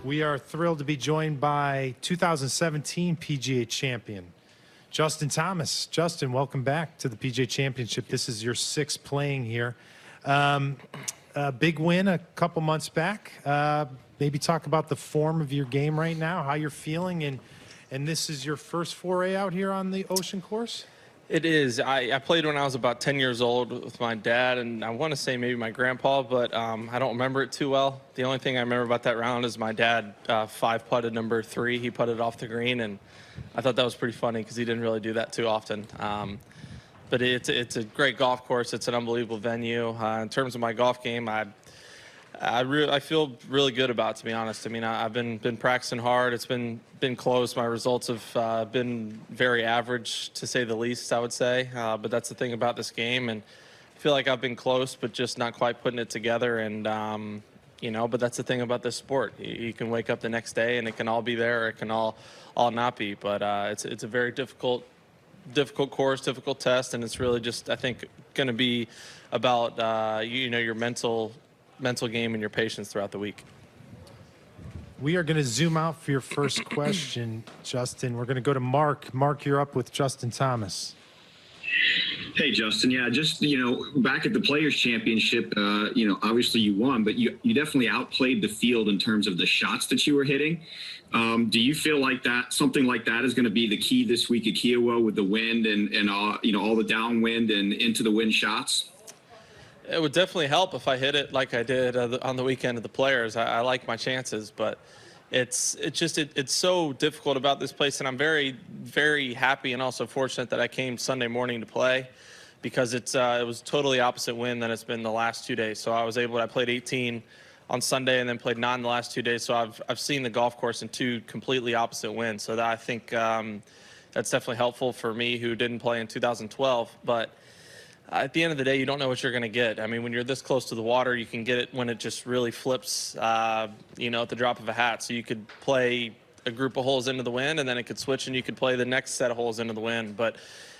We are thrilled to be joined by 2017 PGA champion, Justin Thomas. Justin, welcome back to the PGA Championship. This is your sixth playing here. A big win a couple months back. Maybe talk about the form of your game right now, how you're feeling, and this is your first foray out here on the Ocean course? It is. I played when I was about 10 years old with my dad, and I want to say maybe my grandpa, but I don't remember it too well. The only thing I remember about that round is my dad five-putted number 3. He putted off the green, and I thought that was pretty funny because he didn't really do that too often. But it's a great golf course. It's an unbelievable venue. In terms of my golf game, I feel really good about it, to be honest. I mean, I've been practicing hard. It's been close. My results have been very average, to say the least, I would say. But that's the thing about this game, and I feel like I've been close, but just not quite putting it together. And you know, but that's the thing about this sport. You can wake up the next day, and it can all be there, or it can all not be. But it's a very difficult course, difficult test, and it's really just, I think, going to be about you know, your mental game and your patience throughout the week. We are going to zoom out for your first question, Justin. We're going to go to Mark. Mark, you're up with Justin Thomas. Hey, Justin. Yeah, just, you know, back at the Players Championship, you know, obviously you won, but you definitely outplayed the field in terms of the shots that you were hitting. Do you feel like something like that is going to be the key this week at Kiowa with the wind and you know, all the downwind and into the wind shots? It would definitely help if I hit it like I did on the weekend of the Players. I like my chances, but it's so difficult about this place, and I'm very, very happy and also fortunate that I came Sunday morning to play, because it was totally opposite wind than it's been the last 2 days. So I played 18 on Sunday and then played 9 the last 2 days. So I've seen the golf course in 2 completely opposite winds. So I think that's definitely helpful for me, who didn't play in 2012. But at the end of the day, you don't know what you're going to get. I mean, when you're this close to the water, you can get it when it just really flips, you know, at the drop of a hat. So you could play a group of holes into the wind, and then it could switch, and you could play the next set of holes into the wind. But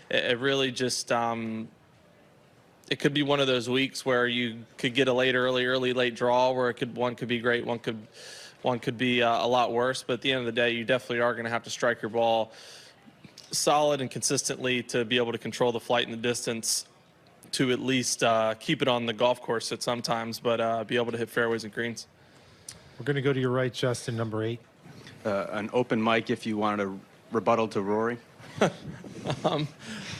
it really just, it could be one of those weeks where you could get a late draw, where one could be great, one could be a lot worse. But at the end of the day, you definitely are going to have to strike your ball solid and consistently to be able to control the flight and the distance, to at least keep it on the golf course at sometimes, but be able to hit fairways and greens. We're going to go to your right, Justin, number 8. An open mic if you wanted a rebuttal to Rory.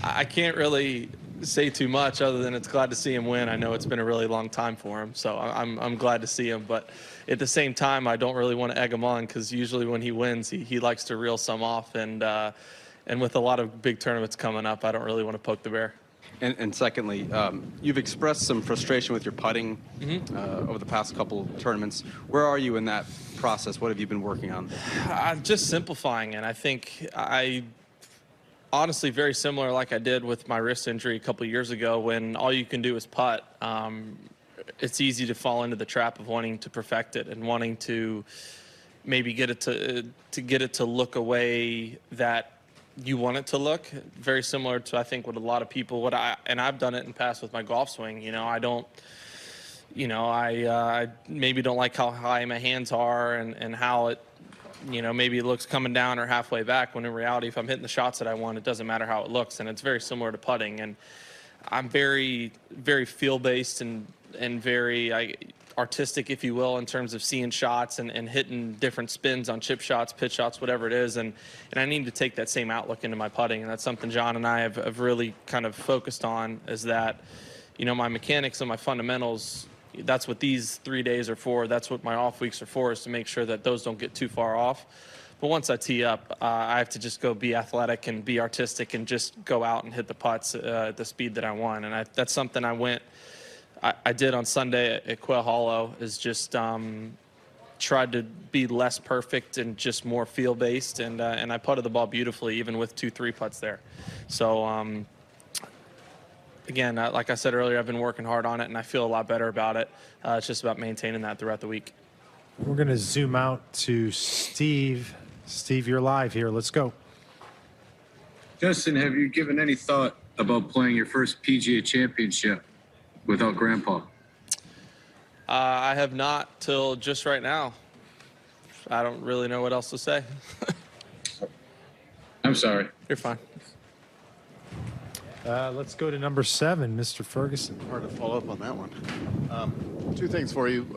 I can't really say too much other than it's glad to see him win. I know it's been a really long time for him, so I'm glad to see him. But at the same time, I don't really want to egg him on, because usually when he wins, he likes to reel some off. And with a lot of big tournaments coming up, I don't really want to poke the bear. And secondly, you've expressed some frustration with your putting over the past couple tournaments. Where are you in that process? What have you been working on? I'm just simplifying it. I think honestly, very similar like I did with my wrist injury a couple years ago, when all you can do is putt. It's easy to fall into the trap of wanting to perfect it and wanting to maybe get it to look a way that you want it to look. Very similar to, I think, what a lot of people and I've done it in the past with my golf swing. You know, I maybe don't like how high my hands are and how it, you know, maybe it looks coming down or halfway back, when in reality, if I'm hitting the shots that I want, it doesn't matter how it looks. And it's very similar to putting. And I'm very, very feel-based and very artistic, if you will, in terms of seeing shots and hitting different spins on chip shots, pitch shots, whatever it is. And I need to take that same outlook into my putting. And that's something John and I have really kind of focused on, is that, you know, my mechanics and my fundamentals, that's what these 3 days are for. That's what my off weeks are for, is to make sure that those don't get too far off. But once I tee up, I have to just go be athletic and be artistic and just go out and hit the putts at the speed that I want. And that's something I did on Sunday at Quail Hollow, is just tried to be less perfect and just more feel-based, and I putted the ball beautifully, even with 2-3 putts there. So again, like I said earlier, I've been working hard on it, and I feel a lot better about it. It's just about maintaining that throughout the week. We're going to zoom out to Steve. Steve, you're live here. Let's go. Justin, have you given any thought about playing your first PGA Championship without Grandpa? I have not till just right now. I don't really know what else to say. I'm sorry. You're fine. Let's go to number 7, Mr. Ferguson. Hard to follow up on that one. Two things for you.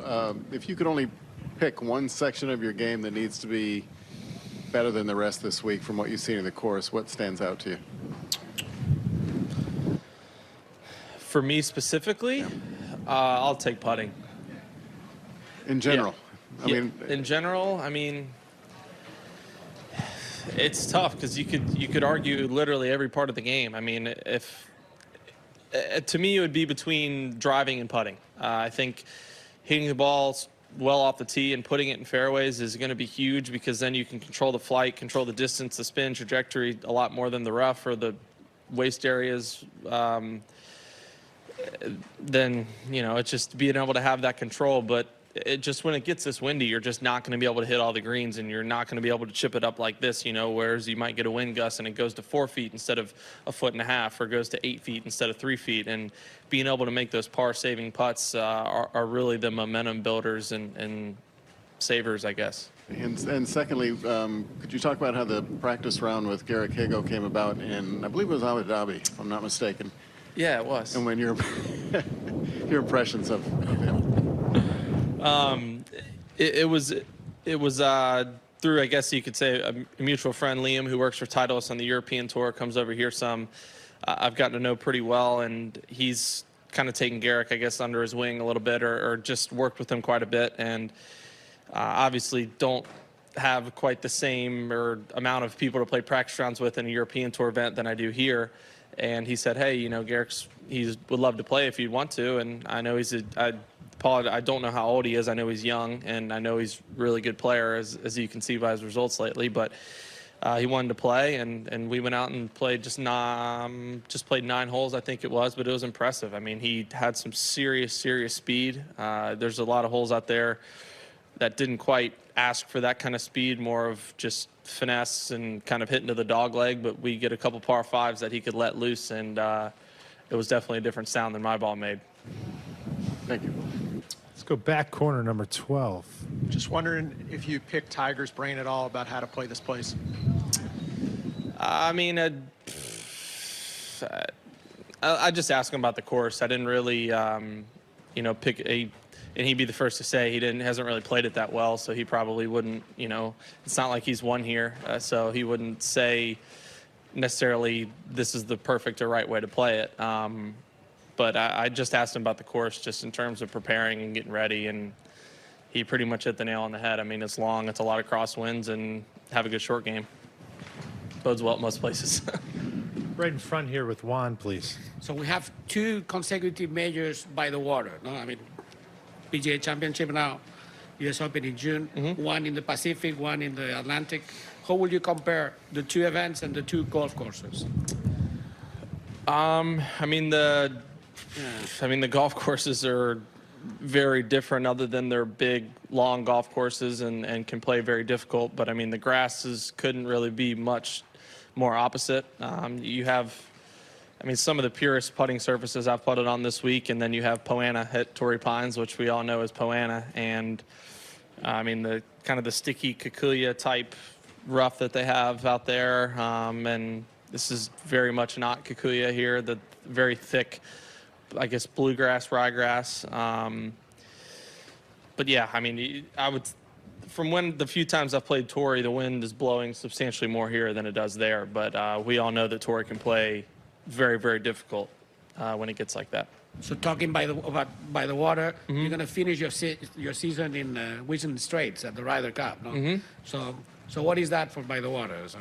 If you could only pick one section of your game that needs to be better than the rest this week from what you've seen in the course, what stands out to you? For me specifically, I'll take putting. In general. In general, I mean, it's tough because you could argue literally every part of the game. I mean, if to me it would be between driving and putting. I think hitting the ball well off the tee and putting it in fairways is going to be huge because then you can control the flight, control the distance, the spin, trajectory a lot more than the rough or the waist areas. Then it's just being able to have that control, but it just when it gets this windy, you're just not going to be able to hit all the greens, and you're not going to be able to chip it up like this, whereas you might get a wind gust and it goes to 4 feet instead of 1.5 feet, or goes to 8 feet instead of 3 feet. And being able to make those par-saving putts are really the momentum builders and savers, I guess. And secondly, could you talk about how the practice round with Garrick Hago came about in, I believe it was Abu Dhabi, if I'm not mistaken, Yeah, it was. and when your impressions of him? It was through, I guess you could say, a mutual friend, Liam, who works for Titleist on the European Tour, comes over here some. I've gotten to know pretty well, and he's kind of taken Garrick, I guess, under his wing a little bit, or just worked with him quite a bit, and obviously don't have quite the same or amount of people to play practice rounds with in a European Tour event than I do here. And he said, hey, Garrick's, he would love to play if you'd want to, and I know Paul, I don't know how old he is. I know he's young, and I know he's a really good player, as you can see by his results lately. But he wanted to play, and we went out and played just played 9 holes, I think it was, but it was impressive. I mean, he had some serious speed. There's a lot of holes out there that didn't quite ask for that kind of speed, more of just finesse and kind of hitting to the dog leg. But we get a couple par 5s that he could let loose, and it was definitely a different sound than my ball made. Thank you. Let's go back corner number 12. Just wondering if you picked Tiger's brain at all about how to play this place. I mean, I just asked him about the course. I didn't really, pick a, and he'd be the first to say he hasn't really played it that well, so he probably wouldn't, it's not like he's won here, so he wouldn't say necessarily this is the perfect or right way to play it. But I just asked him about the course just in terms of preparing and getting ready, and he pretty much hit the nail on the head. I mean, it's long, it's a lot of crosswinds, and have a good short game. Bodes well at most places. Right in front here with Juan, please. So we have 2 consecutive majors by the water. No, I mean, PGA Championship now, U.S. Open in June, one in the Pacific, one in the Atlantic. How will you compare the 2 events and the 2 golf courses? I mean, the golf courses are very different, other than they're big, long golf courses and can play very difficult. But I mean, the grasses couldn't really be much more opposite. You have, some of the purest putting surfaces I've putted on this week, and then you have Poana at Torrey Pines, which we all know is Poana, and the kind of the sticky Kikuya type rough that they have out there, and this is very much not Kikuya here. The very thick, I guess, bluegrass, ryegrass. But yeah, I would, from when the few times I've played Torrey, the wind is blowing substantially more here than it does there. But we all know that Torrey can play very, very difficult when it gets like that. So talking by the water, you're going to finish your season in Whistling Straits at the Ryder Cup, no? So what is that for by the water? So,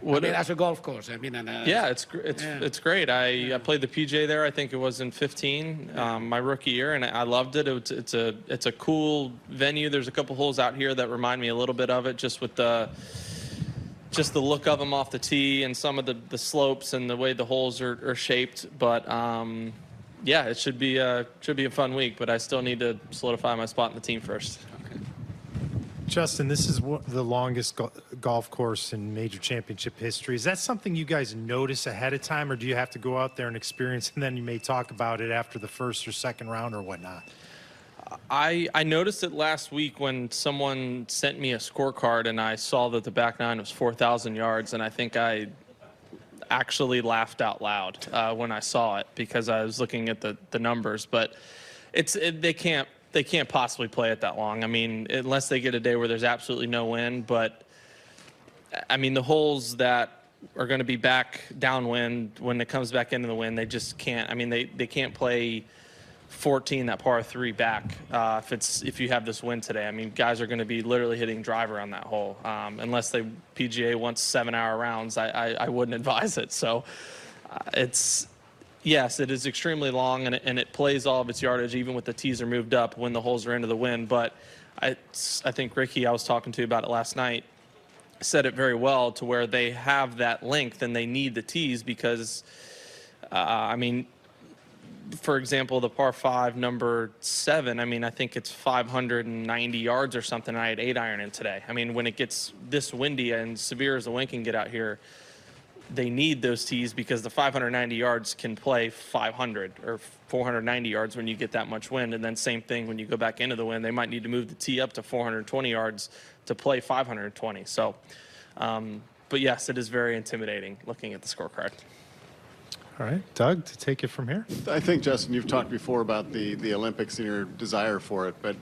as a golf course, yeah, it's great. I played the PGA there. I think it was in 15, my rookie year, and I loved it. It's a cool venue. There's a couple holes out here that remind me a little bit of it, just with the look of them off the tee and some of the slopes and the way the holes are shaped. But yeah, it should be a fun week. But I still need to solidify my spot in the team first. Justin, this is the longest golf course in major championship history. Is that something you guys notice ahead of time, or do you have to go out there and experience, and then you may talk about it after the first or second round or whatnot? I noticed it last week when someone sent me a scorecard and I saw that the back nine was 4,000 yards, and I think I actually laughed out loud when I saw it because I was looking at the numbers. But they can't possibly play it that long. I mean, unless they get a day where there's absolutely no wind. But I mean, the holes that are going to be back downwind when it comes back into the wind, they just can't. I mean, they can't play 14, that par 3 back if you have this wind today. I mean, guys are going to be literally hitting driver on that hole unless they PGA wants 7-hour rounds. I wouldn't advise it. So yes, it is extremely long, and it plays all of its yardage even with the teaser moved up when the holes are into the wind. But I think Ricky, I was talking to about it last night, said it very well, to where they have that length and they need the tees because I mean, for example, the par 5 number 7, I mean, I think it's 590 yards or something. I had 8-iron in today. I mean, when it gets this windy and severe as the wind can get out here, they need those tees because the 590 yards can play 500 or 490 yards when you get that much wind. And then same thing when you go back into the wind, they might need to move the tee up to 420 yards to play 520. So, but yes, it is very intimidating looking at the scorecard. All right, Doug, to take it from here. I think, Justin, you've talked before about the Olympics and your desire for it, but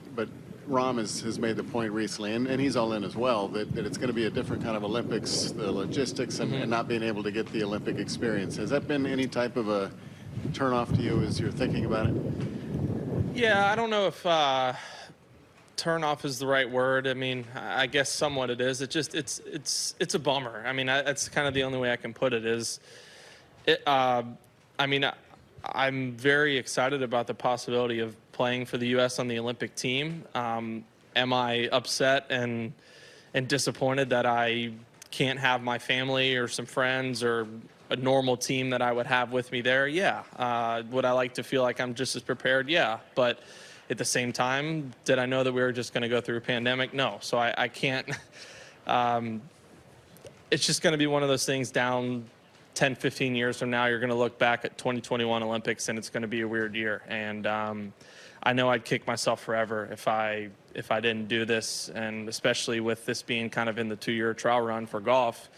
Rahm has made the point recently, and he's all in as well, that it's going to be a different kind of Olympics, the logistics, and not being able to get the Olympic experience. Has that been any type of a turnoff to you as you're thinking about it? Yeah, I don't know if turnoff is the right word. I mean, I guess somewhat it is. It's a bummer. I mean, that's kind of the only way I can put it is, I mean, I'm very excited about the possibility of playing for the U.S. on the Olympic team. Am I upset and disappointed that I can't have my family or some friends or a normal team that I would have with me there? Yeah. Would I like to feel like I'm just as prepared? Yeah. But at the same time, did I know that we were just going to go through a pandemic? No. So I can't. It's just going to be one of those things down 10, 15 years from now, you're going to look back at 2021 Olympics and it's going to be a weird year. And I know I'd kick myself forever if I didn't do this. And especially with this being kind of in the 2-year trial run for golf,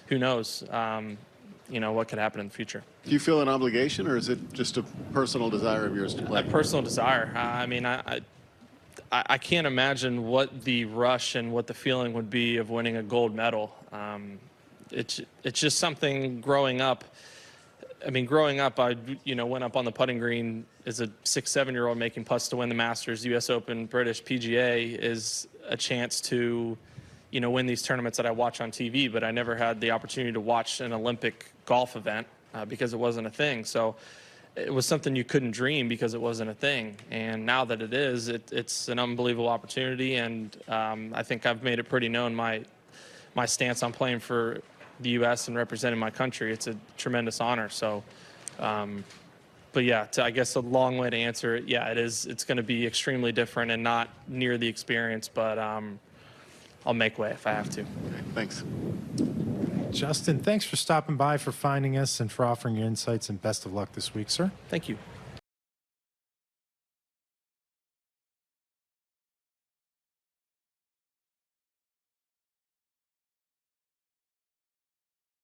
who knows, what could happen in the future. Do you feel an obligation, or is it just a personal desire of yours to play? A personal desire. I mean, I can't imagine what the rush and what the feeling would be of winning a gold medal. It's just something growing up. I mean, growing up, I went up on the putting green as a 6-7-year-old making putts to win the Masters, U.S. Open, British PGA is a chance to, win these tournaments that I watch on TV. But I never had the opportunity to watch an Olympic golf event because it wasn't a thing. So it was something you couldn't dream because it wasn't a thing. And now that it is, it's an unbelievable opportunity. And I think I've made it pretty known my stance on playing for the U.S. and representing my country. It's a tremendous honor. So, but yeah, I guess a long way to answer it. Yeah, it is. It's going to be extremely different and not near the experience, but I'll make way if I have to. Thanks. Justin, thanks for stopping by, for finding us, and for offering your insights, and best of luck this week, sir. Thank you.